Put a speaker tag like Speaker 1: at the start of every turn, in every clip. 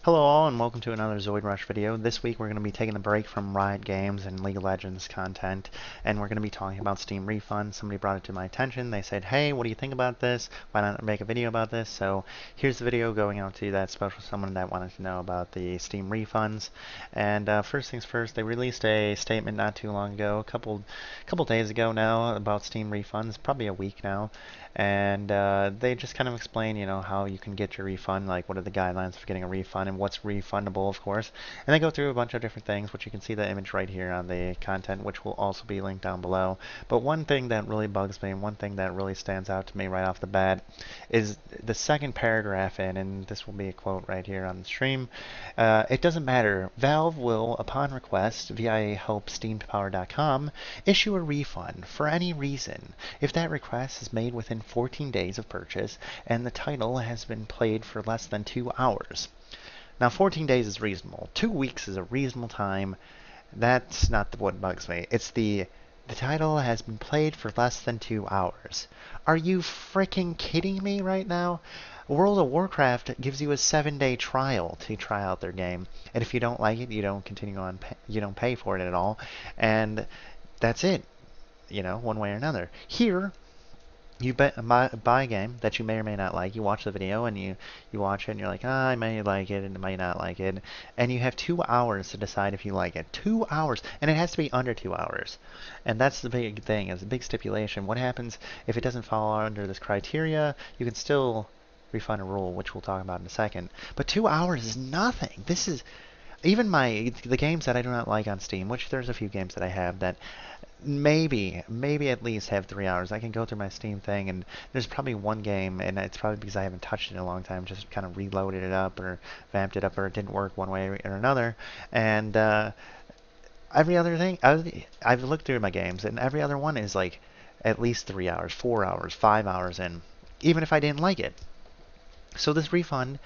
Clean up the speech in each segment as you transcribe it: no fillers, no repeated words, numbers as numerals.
Speaker 1: Hello all and welcome to another ZoidRush video. This week we're going to be taking a break from Riot Games and League of Legends content, and we're going to be talking about Steam refunds. Somebody brought it to my attention. They said, hey, what do you think about this? Why not make a video about this? So here's the video going out to that special someone that wanted to know about the Steam refunds. And first things first, they released a statement not too long ago, a couple days ago now, about Steam refunds, probably a week now. And they just kind of explain, how you can get your refund, like what are the guidelines for getting a refund and what's refundable, of course. And they go through a bunch of different things, which you can see the image right here on the content, which will also be linked down below. But one thing that really bugs me and one thing that really stands out to me right off the bat is the second paragraph in, and this will be a quote right here on the stream. It doesn't matter. Valve will, upon request via help.steampower.com, issue a refund for any reason if that request is made within 14 days of purchase and the title has been played for less than 2 hours. Now 14 days is reasonable. 2 weeks is a reasonable time. That's not what bugs me. It's the title has been played for less than 2 hours. Are you freaking kidding me right now? World of Warcraft gives you a 7-day trial to try out their game, and if you don't like it, you don't continue on. You don't pay for it at all, and that's it. One way or another. Here, you buy a game that you may or may not like. You watch the video and you watch it and you're like, I may like it and I may not like it. And you have 2 hours to decide if you like it. 2 hours. And it has to be under 2 hours. And that's the big thing. It's a big stipulation. What happens if it doesn't fall under this criteria? You can still refund a rule, which we'll talk about in a second. But 2 hours is nothing. This is... Even the games that I do not like on Steam, which there's a few games that I have that maybe at least have 3 hours. I can go through my Steam thing, and there's probably one game, and it's probably because I haven't touched it in a long time, just kind of reloaded it up or vamped it up, or it didn't work one way or another. And every other thing, I've looked through my games, and every other one is like at least 3 hours, 4 hours, 5 hours in, even if I didn't like it. So this refund,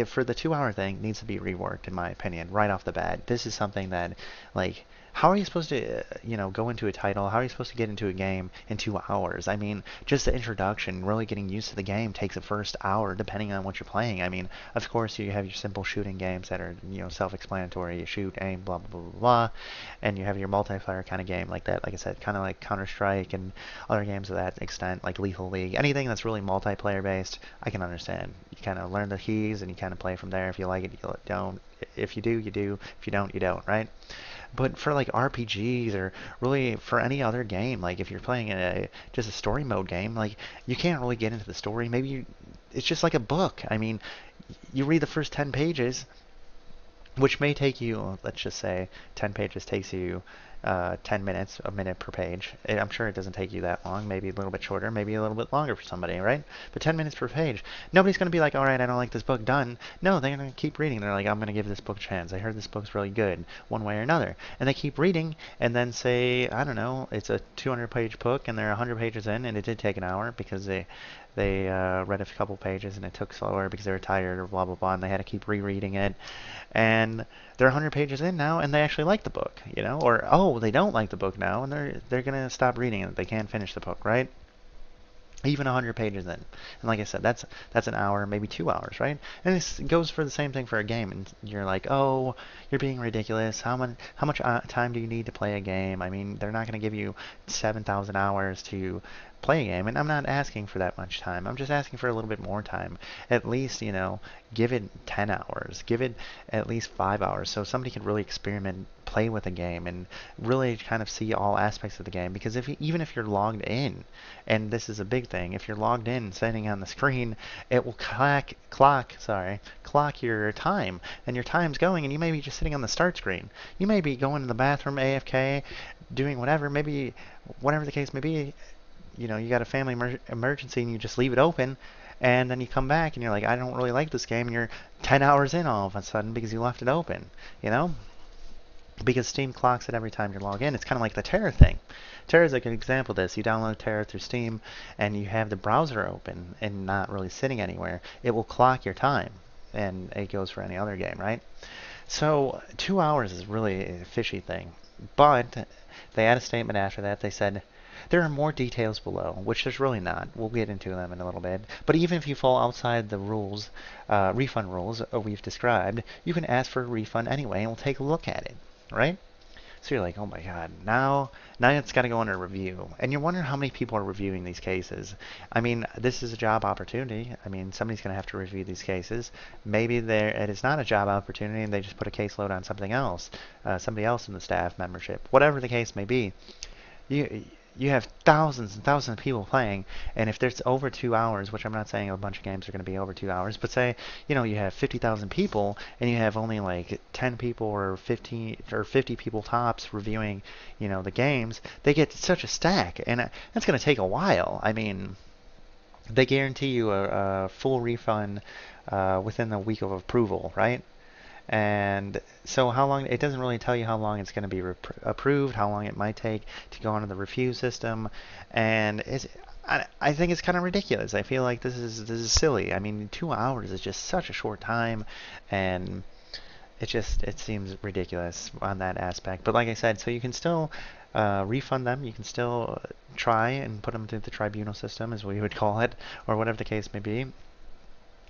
Speaker 1: for the 2-hour thing, needs to be reworked, in my opinion, right off the bat. This is something that, like, how are you supposed to, go into a title? How are you supposed to get into a game in 2 hours? I mean, just the introduction, really getting used to the game takes the first hour, depending on what you're playing. I mean, of course, you have your simple shooting games that are, self-explanatory. You shoot, aim, blah, blah, blah, blah, and you have your multiplayer kind of game like that. Like I said, kind of like Counter-Strike and other games of that extent, like Lethal League. Anything that's really multiplayer-based, I can understand. You kind of learn the keys and you kind of play from there. If you like it, you don't. If you do, you do. If you don't, you don't, right? But for like RPGs or really for any other game, like if you're playing just a story mode game, like you can't really get into the story. It's just like a book. I mean, you read the first 10 pages, which may take you, let's just say 10 pages takes you 10 minutes, a minute per page. I'm sure it doesn't take you that long, maybe a little bit shorter, maybe a little bit longer for somebody, right? But 10 minutes per page. Nobody's going to be like, all right, I don't like this book, done. No, they're going to keep reading. They're like, I'm going to give this book a chance. I heard this book's really good, one way or another. And they keep reading, and then say, I don't know, it's a 200-page book, and they're 100 pages in, and it did take an hour because they read a couple pages and it took slower because they were tired or blah blah blah, and they had to keep rereading it. And they're 100 pages in now, and they actually like the book, or oh, they don't like the book now, and they're gonna stop reading it. They can't finish the book, right? Even 100 pages in. And like I said, that's an hour, maybe 2 hours, right? And this goes for the same thing for a game. And you're like, oh, you're being ridiculous. How much time do you need to play a game? I mean, they're not going to give you 7,000 hours to play a game. And I'm not asking for that much time. I'm just asking for a little bit more time. At least, give it 10 hours. Give it at least 5 hours so somebody can really experiment, play with a game, and really kind of see all aspects of the game. Because even if you're logged in, and this is a big thing, if you're logged in sitting on the screen, it will clock your time, and your time's going, and you may be just sitting on the start screen. You may be going to the bathroom, AFK, doing whatever, maybe whatever the case may be. You got a family emergency and you just leave it open, and then you come back and you're like, I don't really like this game, and you're 10 hours in all of a sudden because you left it open, because Steam clocks it every time you log in. It's kind of like the Terra thing. Terra is like an example of this. You download Terra through Steam and you have the browser open and not really sitting anywhere. It will clock your time, and it goes for any other game, right? So 2 hours is really a fishy thing. But they had a statement after that. They said, there are more details below, which there's really not. We'll get into them in a little bit. But even if you fall outside the rules, refund rules we've described, you can ask for a refund anyway, and we'll take a look at it, right? So you're like, oh my god, now it's got to go under review. And you're wondering how many people are reviewing these cases. I mean, this is a job opportunity. I mean, somebody's going to have to review these cases. Maybe it is not a job opportunity and they just put a caseload on something else, somebody else in the staff membership. Whatever the case may be, you you have thousands and thousands of people playing, and if there's over 2 hours, which I'm not saying a bunch of games are going to be over 2 hours, but say, you have 50,000 people, and you have only like 10 people or 15 or 50 people tops reviewing, the games, they get such a stack, and that's going to take a while. I mean, they guarantee you a full refund within a week of approval, right? And so how long, it doesn't really tell you how long it's going to be approved, how long it might take to go onto the refuse system. And I think it's kind of ridiculous. I feel like this is silly. I mean, 2 hours is just such a short time, and it seems ridiculous on that aspect. But like I said, so you can still refund them. You can still try and put them through the tribunal system, as we would call it, or whatever the case may be.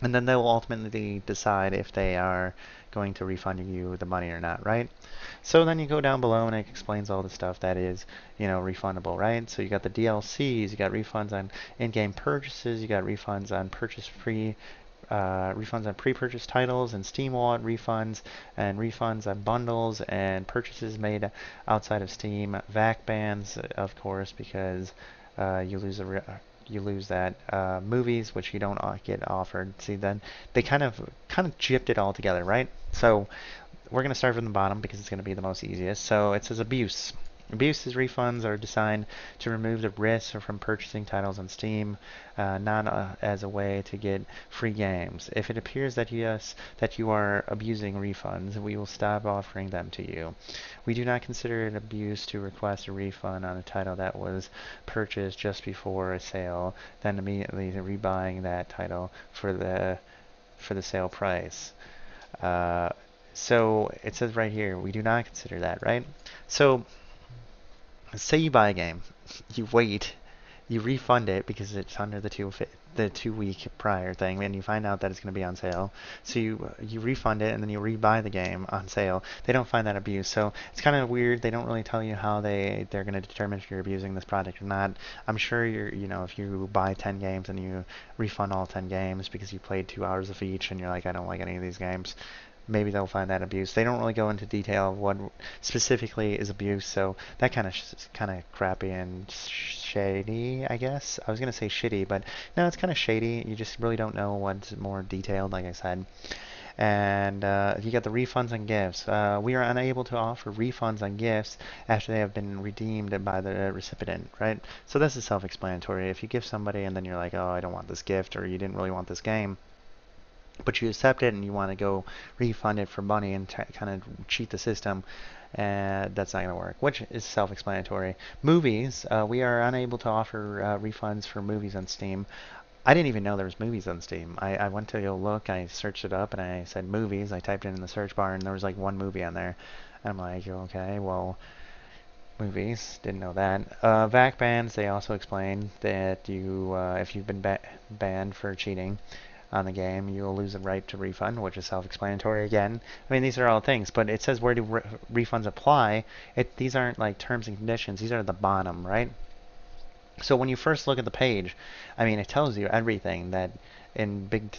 Speaker 1: And then they'll ultimately decide if they are going to refund you the money or not, right? So then you go down below and it explains all the stuff that is, refundable, right? So you got the DLCs, you got refunds on in-game purchases, you got refunds on refunds on pre-purchase titles and Steam Wallet refunds, and refunds on bundles and purchases made outside of Steam, VAC bans, of course, because you lose that. Movies, which you don't get offered. See, then they kind of gypped it all together, right? So we're going to start from the bottom because it's going to be the most easiest. So it says abuse. Abuse's refunds are designed to remove the risk from purchasing titles on Steam, not as a way to get free games. If it appears that you are abusing refunds, we will stop offering them to you. We do not consider it abuse to request a refund on a title that was purchased just before a sale, then immediately rebuying that title for the sale price. So it says right here, we do not consider that, right? So say you buy a game, you wait, you refund it because it's under the 2 week prior thing, and you find out that it's going to be on sale. So you refund it and then you rebuy the game on sale. They don't find that abuse, so it's kind of weird. They don't really tell you how they're going to determine if you're abusing this product or not. I'm sure if you buy 10 games and you refund all 10 games because you played 2 hours of each and you're like, I don't like any of these games, maybe they'll find that abuse. They don't really go into detail of what specifically is abuse, so that kind of crappy and shady, I guess. I was gonna say shitty, but no, it's kind of shady. You just really don't know what's more detailed, like I said. And you got the refunds and gifts. We are unable to offer refunds on gifts after they have been redeemed by the recipient, right? So this is self-explanatory. If you give somebody and then you're like, oh, I don't want this gift, or you didn't really want this game, but you accept it and you want to go refund it for money and kind of cheat the system, that's not going to work, which is self-explanatory. Movies, we are unable to offer refunds for movies on Steam. I didn't even know there was movies on Steam. I went to go look, I searched it up, and I said movies. I typed it in the search bar, and there was like one movie on there. And I'm like, okay, well, movies, didn't know that. VAC bans, they also explained that if you've been banned for cheating on the game, you'll lose the right to refund, which is self-explanatory again. I mean, these are all things, but it says where do refunds apply. These aren't like terms and conditions. These are at the bottom, right? So when you first look at the page, I mean, it tells you everything that in big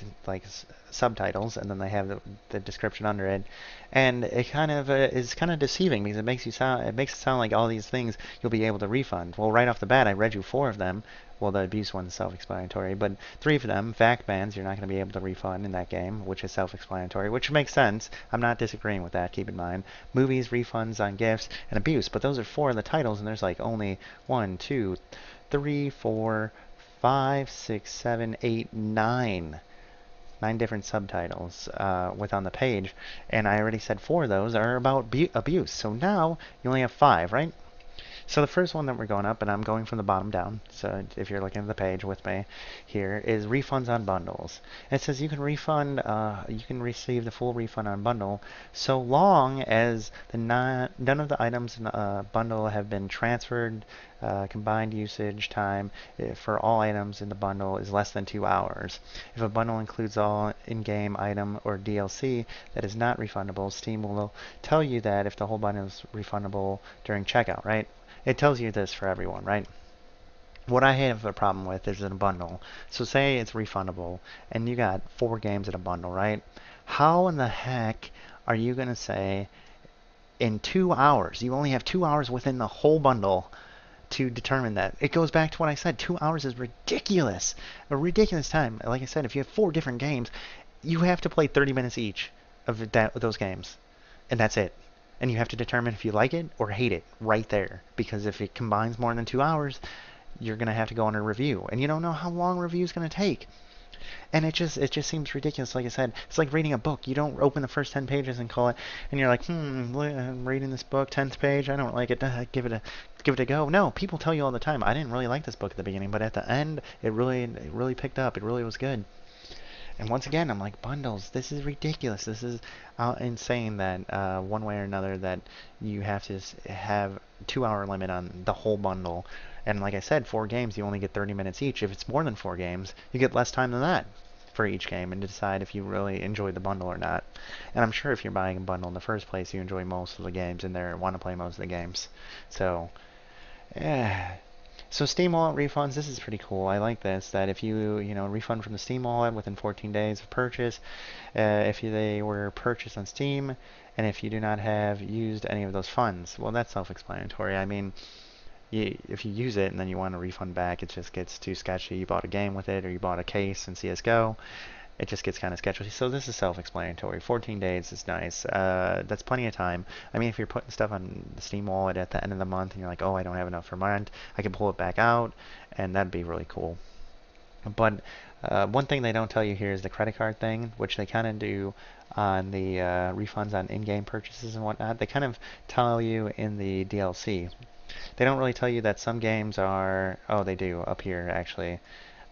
Speaker 1: subtitles, and then they have the description under it, and it kind of is kind of deceiving because it makes it sound like all these things you'll be able to refund. Well, right off the bat, I read you 4 of them. Well, the abuse one's self-explanatory, but 3 of them, VAC bans, you're not going to be able to refund in that game, which is self-explanatory, which makes sense. I'm not disagreeing with that, keep in mind. Movies, refunds on gifts, and abuse, but those are 4 of the titles, and there's like only 1, 2, 3, 4, 5, 6, 7, 8, 9 different subtitles on the page, and I already said 4 of those are about abuse. So now you only have 5, right? So the first one that we're going up, and I'm going from the bottom down, so if you're looking at the page with me here, is refunds on bundles. And it says you can you can receive the full refund on bundle so long as none of the items in the bundle have been transferred. Combined usage time for all items in the bundle is less than 2 hours. If a bundle includes all in-game item or DLC that is not refundable, Steam will tell you that if the whole bundle is refundable during checkout, right? It tells you this for everyone, right? What I have a problem with is in a bundle. So say it's refundable and you got 4 games in a bundle, right? How in the heck are you going to say in 2 hours, you only have 2 hours within the whole bundle to determine that? It goes back to what I said. 2 hours is ridiculous. A ridiculous time. Like I said, if you have 4 different games, you have to play 30 minutes each of those games. And that's it. And you have to determine if you like it or hate it right there. Because if it combines more than 2 hours, you're going to have to go on a review. And you don't know how long a review is going to take. And it just seems ridiculous. Like I said, it's like reading a book. You don't open the first 10 pages and call it, and you're like, I'm reading this book, 10th page, I don't like it, give it a go. No, people tell you all the time, I didn't really like this book at the beginning, but at the end, it really picked up. It really was good. And once again, I'm like, bundles, this is ridiculous. This is insane that one way or another that you have to have 2 hour limit on the whole bundle. And like I said, 4 games, you only get 30 minutes each. If it's more than 4 games, you get less time than that for each game and to decide if you really enjoy the bundle or not. And I'm sure if you're buying a bundle in the first place, you enjoy most of the games in there and want to play most of the games. So, yeah. So Steam Wallet refunds, this is pretty cool. I like this, that if you refund from the Steam Wallet within 14 days of purchase, if they were purchased on Steam, and if you do not have used any of those funds. Well, that's self-explanatory. I mean, if you use it and then you want a refund back, it just gets too sketchy. You bought a game with it, or you bought a case in CSGO. It just gets kind of sketchy. So this is self-explanatory. 14 days is nice. That's plenty of time. I mean, if you're putting stuff on the Steam Wallet at the end of the month and you're like, oh, I don't have enough for rent, I can pull it back out, and that'd be really cool. But one thing they don't tell you here is the credit card thing, which they kind of do on the refunds on in-game purchases and whatnot. They kind of tell you in the DLC. They don't really tell you that some games are... Oh, they do, up here, actually.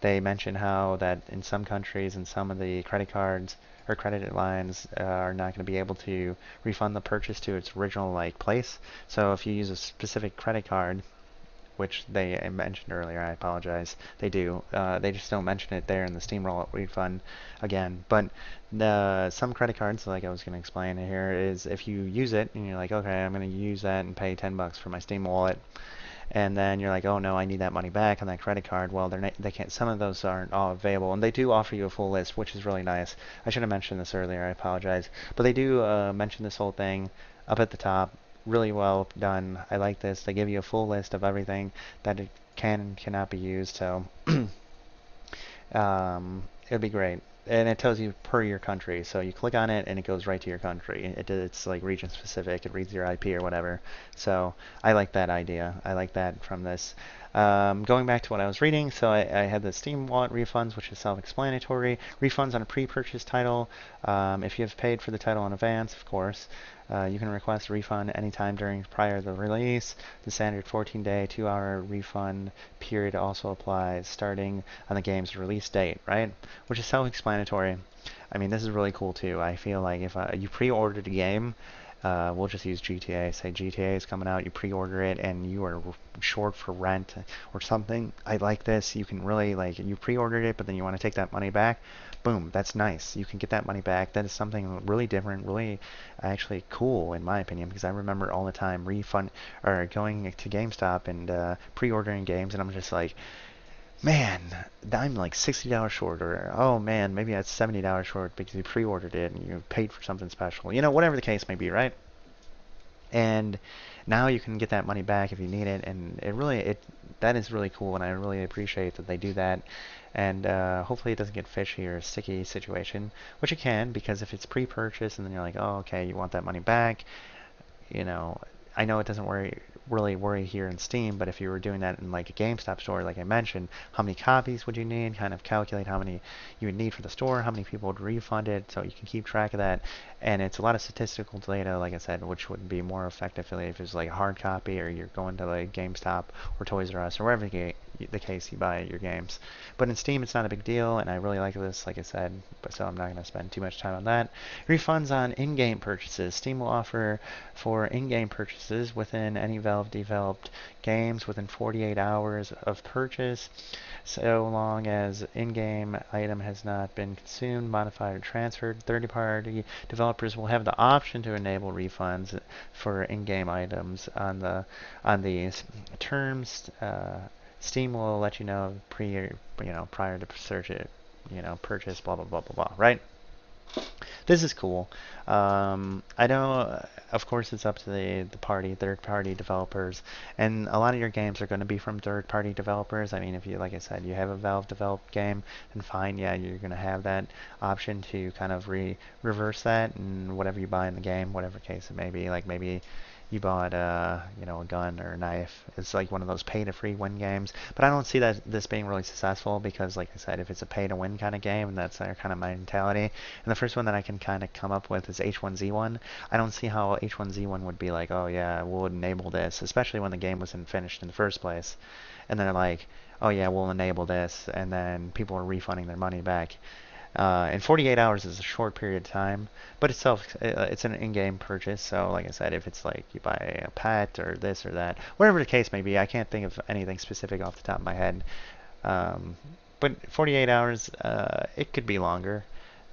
Speaker 1: They mention how that in some countries and some of the credit cards or credit lines are not going to be able to refund the purchase to its original place. So if you use a specific credit card, which they mentioned earlier, I apologize, they do. They just don't mention it there in the Steam Wallet refund again. But some credit cards, like I was going to explain here, is if you use it and you're like, okay, I'm going to use that and pay 10 bucks for my Steam Wallet, and then you're like, oh no, I need that money back on that credit card. Well, they can't. Some of those aren't all available, and they do offer you a full list, which is really nice. I should have mentioned this earlier. I apologize, but they do mention this whole thing up at the top. Really well done. I like this. They give you a full list of everything that it can and cannot be used. So it'll be great. And it tells you per your country. So you click on it and it goes right to your country. It's like region specific. It reads your IP or whatever. So I like that idea. I like that from this. Going back to what I was reading, so I had the Steam Wallet refunds, which is self-explanatory. Refunds on a pre-purchase title. If you have paid for the title in advance, of course, you can request a refund anytime prior to the release. The standard 14-day, 2-hour refund period also applies, starting on the game's release date, right? Which is self-explanatory. I mean, this is really cool too. I feel like if you pre-ordered a game, we'll just use GTA. Say GTA is coming out, you pre-order it, and you are short for rent or something. I like this. You can really, you pre-ordered it, but then you want to take that money back. Boom, that's nice. You can get that money back. That is something really different, really actually cool in my opinion, because I remember all the time going to GameStop and pre-ordering games, and I'm just like, man, I'm like $60 short, or oh man, maybe that's $70 short because you pre-ordered it and you paid for something special. Whatever the case may be, right? And now you can get that money back if you need it, and that is really cool, and I really appreciate that they do that. And hopefully it doesn't get fishy or a sticky situation, which it can, because if it's pre-purchase and then you're like, oh, okay, you want that money back, I know it doesn't really worry here in Steam, but if you were doing that in like a GameStop store, like I mentioned, how many copies would you need? Kind of calculate how many you would need for the store, how many people would refund it, so you can keep track of that. And it's a lot of statistical data, like I said, which would be more effective if it's like a hard copy or you're going to like GameStop or Toys R Us or wherever the case you buy your games. But in Steam, it's not a big deal, and I really like this, like I said, but so I'm not going to spend too much time on that. Refunds on in-game purchases. Steam will offer for in-game purchases within any Valve-developed games within 48 hours of purchase, so long as in-game item has not been consumed, modified, or transferred. Third-party developers will have the option to enable refunds for in-game items on these terms. Steam will let you know prior to purchase, blah blah blah blah blah. Right? This is cool. I know, of course, it's up to the third-party developers, and a lot of your games are going to be from third-party developers. I mean, if you, like I said, you have a Valve-developed game, then fine, yeah, you're going to have that option to kind of reverse that, and whatever you buy in the game, whatever case it may be, like maybe you bought a gun or a knife. It's like one of those pay-to-free win games. But I don't see this being really successful because, like I said, if it's a pay-to-win kind of game, and that's their kind of mentality. And the first one that I can kind of come up with is H1Z1. I don't see how H1Z1 would be like, oh yeah, we'll enable this, especially when the game wasn't finished in the first place. And they're like, oh yeah, we'll enable this, and then people are refunding their money back. And 48 hours is a short period of time, but it's an in-game purchase. So, like I said, if it's like you buy a pet or this or that, whatever the case may be, I can't think of anything specific off the top of my head. But 48 hours, it could be longer.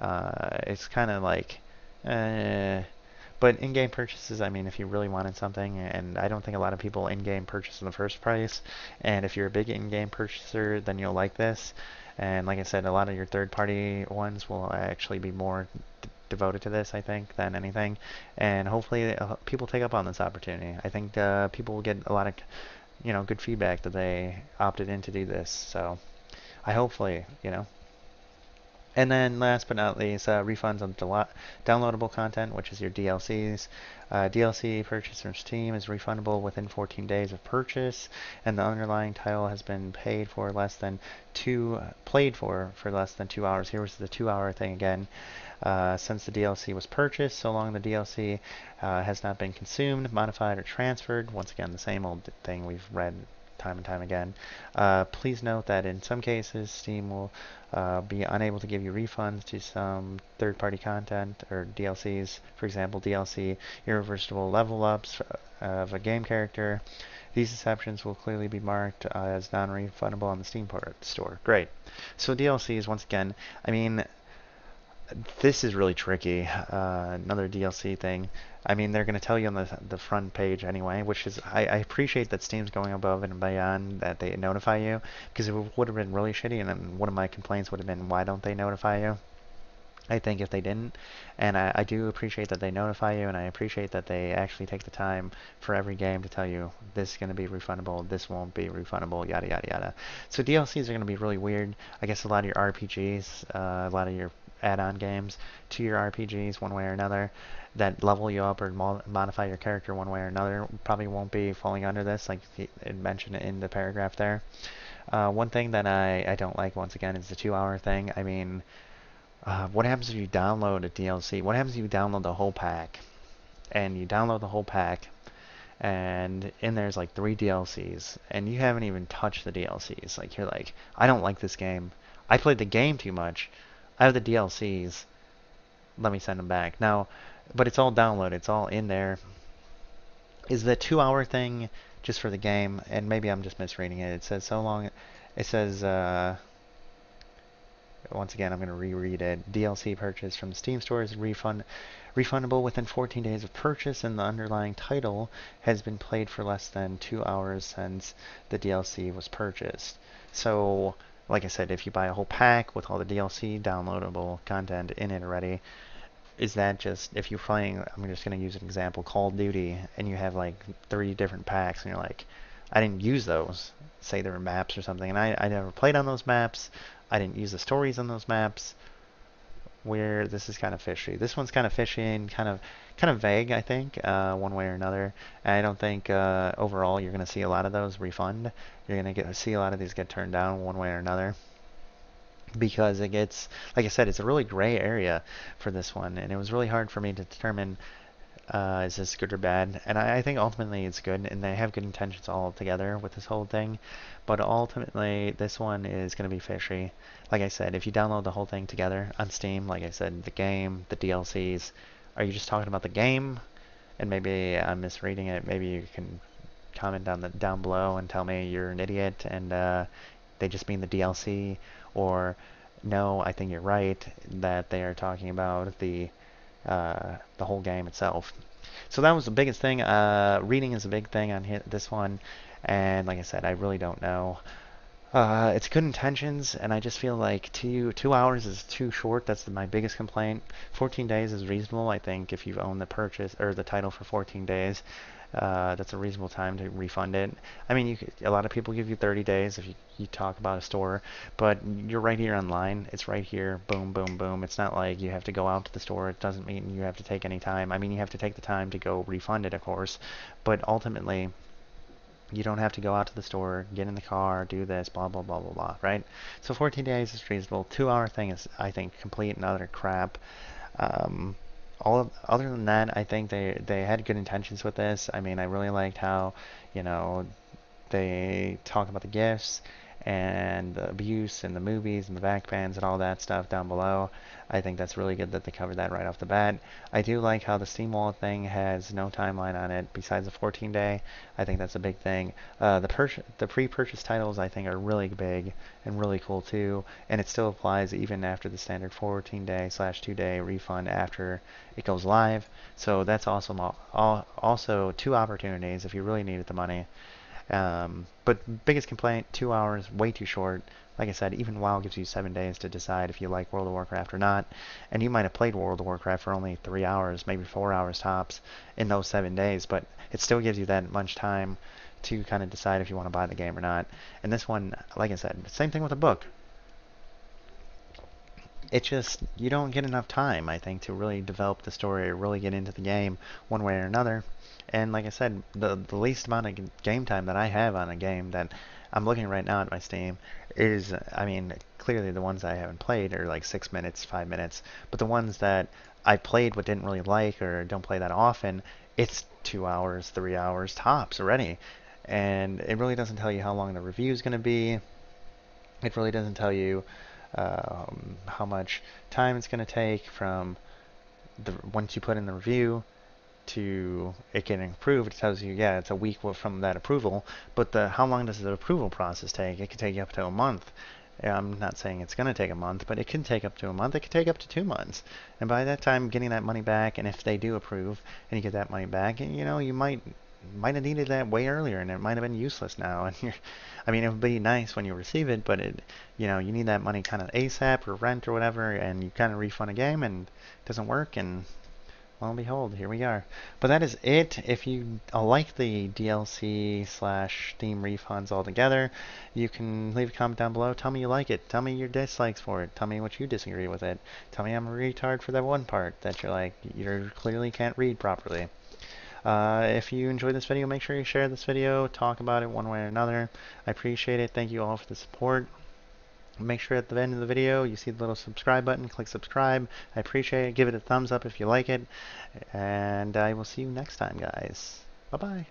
Speaker 1: It's kind of like, but in-game purchases, I mean, if you really wanted something, and I don't think a lot of people in-game purchase in the first place, and if you're a big in-game purchaser, then you'll like this. And like I said, a lot of your third-party ones will actually be more devoted to this, I think, than anything. And hopefully people take up on this opportunity. I think people will get a lot of, good feedback that they opted in to do this. So I hopefully. And then last but not least, refunds on downloadable content, which is your DLCs. DLC purchase from Steam is refundable within 14 days of purchase, and the underlying title has been played for less than 2 hours. Here's the 2-hour thing again. Since the DLC was purchased, so long the DLC has not been consumed, modified, or transferred. Once again, the same old thing we've read time and time again. Please note that in some cases, Steam will be unable to give you refunds to some third-party content or DLCs. For example, DLC irreversible level ups of a game character. These exceptions will clearly be marked as non-refundable on the Steam store. Great. So DLCs, once again, I mean, this is really tricky. Another DLC thing. I mean, they're going to tell you on the front page anyway, which is, I appreciate that Steam's going above and beyond that they notify you, because it would have been really shitty, and then one of my complaints would have been, why don't they notify you? I think if they didn't, and I do appreciate that they notify you, and I appreciate that they actually take the time for every game to tell you this is going to be refundable, this won't be refundable, yada yada yada. So DLCs are going to be really weird. I guess a lot of your RPGs, a lot of your add-on games to your RPGs one way or another that level you up or modify your character one way or another probably won't be falling under this, like it mentioned in the paragraph there. One thing that I don't like, once again, is the 2-hour thing. I mean, what happens if you download a DLC? What happens if you download the whole pack? And you download the whole pack, and in there's like 3 DLCs, and you haven't even touched the DLCs. Like, you're like, I don't like this game. I played the game too much. I have the DLCs. Let me send them back. Now, but it's all downloaded. It's all in there. Is the 2-hour thing just for the game? And maybe I'm just misreading it. It says so long. It says, once again, I'm going to reread it. DLC purchase from the Steam store is refundable within 14 days of purchase, and the underlying title has been played for less than 2 hours since the DLC was purchased. So, like I said, if you buy a whole pack with all the DLC downloadable content in it already, is that just, if you're playing, I'm just going to use an example, Call of Duty, and you have like 3 different packs, and you're like, I didn't use those, say there were maps or something, and I never played on those maps, I didn't use the stories on those maps, where this is kind of fishy. This one's kind of fishy and kind of vague, I think, one way or another. And I don't think overall you're going to see a lot of those refund. You're going to see a lot of these get turned down one way or another because it gets, like I said, it's a really gray area for this one, and it was really hard for me to determine is this good or bad? And I think ultimately it's good, and they have good intentions all together with this whole thing. But ultimately, this one is going to be fishy. Like I said, if you download the whole thing together on Steam, like I said, the game, the DLCs, are you just talking about the game? And maybe I'm misreading it. Maybe you can comment down below and tell me you're an idiot and they just mean the DLC, or no, I think you're right that they are talking about the whole game itself. So that was the biggest thing. Reading is a big thing on this one, and like I said, I really don't know. It's good intentions, and I just feel like 2 hours is too short. That's my biggest complaint. 14 days is reasonable, I think, if you've owned the purchase or the title for 14 days. That's a reasonable time to refund it. I mean, a lot of people give you 30 days if you talk about a store, but you're right here online. It's right here. Boom, boom, boom. It's not like you have to go out to the store. It doesn't mean you have to take any time. I mean, you have to take the time to go refund it, of course, but ultimately, you don't have to go out to the store, get in the car, do this, blah, blah, blah, blah, blah, right? So 14 days is reasonable. 2 hour thing is, I think, complete and utter crap. Um, other than that, I think they had good intentions with this. I mean, I really liked how, you know, they talk about the gifts and the abuse and the movies and the backbans and all that stuff down below. I think that's really good that they covered that right off the bat. I do like how the Steam Wallet thing has no timeline on it besides the 14-day. I think that's a big thing. The pre-purchase titles I think are really big and really cool too, and it still applies even after the standard 14-day/2-day refund after it goes live. So that's awesome. Also, 2 opportunities if you really needed the money. But biggest complaint, 2 hours, way too short. Like I said, even WoW gives you 7 days to decide if you like World of Warcraft or not. And you might have played World of Warcraft for only 3 hours, maybe 4 hours tops in those 7 days, but it still gives you that much time to kind of decide if you want to buy the game or not. And this one, like I said, same thing with a book. It just, you don't get enough time, I think, to really develop the story or really get into the game one way or another. And like I said, the least amount of game time that I have on a game that I'm looking right now at my Steam is, I mean, clearly the ones I haven't played are like 6 minutes, 5 minutes. But the ones that I played but didn't really like or don't play that often, it's 2 hours, 3 hours tops already. And it really doesn't tell you how long the review is going to be. It really doesn't tell you how much time it's going to take from once you put in the review to it getting approved. It tells you, yeah, it's a week from that approval, but how long does the approval process take? It could take up to a month. I'm not saying it's going to take a month, but it can take up to a month. It could take up to 2 months. And by that time, getting that money back, and if they do approve and you get that money back, you know, you might have needed that way earlier, and it might have been useless now. And I mean, it would be nice when you receive it, but you know, you need that money kind of ASAP or rent or whatever, and you kind of refund a game and it doesn't work, and lo and behold, here we are. But that is it. If you like the DLC/Steam refunds altogether, you can leave a comment down below. Tell me you like it. Tell me your dislikes for it. Tell me what you disagree with it. Tell me I'm a retard for that one part that you're like, you clearly can't read properly. If you enjoyed this video, make sure you share this video, talk about it one way or another. I appreciate it. Thank you all for the support. Make sure at the end of the video you see the little subscribe button. Click subscribe. I appreciate it. Give it a thumbs up if you like it. And I will see you next time, guys. Bye-bye.